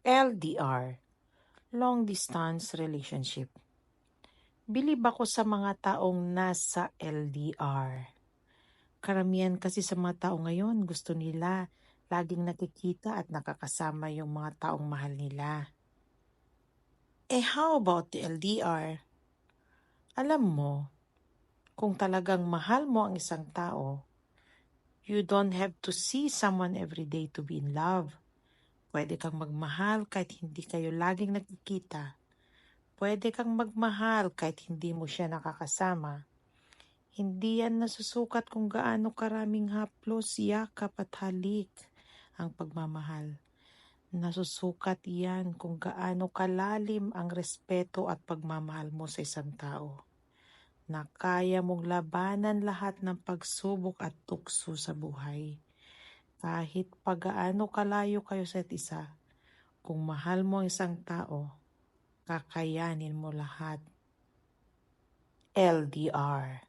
LDR, Long Distance Relationship. Bilib ako sa mga taong nasa LDR. Karamihan kasi sa mga tao ngayon, gusto nila laging nakikita at nakakasama yung mga taong mahal nila. How about the LDR? Alam mo, kung talagang mahal mo ang isang tao, you don't have to see someone every day to be in love. Pwede kang magmahal kahit hindi kayo laging nakikita. Pwede kang magmahal kahit hindi mo siya nakakasama. Hindi yan nasusukat kung gaano karaming haplos, yakap at halik ang pagmamahal. Nasusukat yan kung gaano kalalim ang respeto at pagmamahal mo sa isang tao. Na kaya mong labanan lahat ng pagsubok at tukso sa buhay. Kahit pagaano kalayo kayo sa isa, kung mahal mo ang isang tao, kakayanin mo lahat. LDR.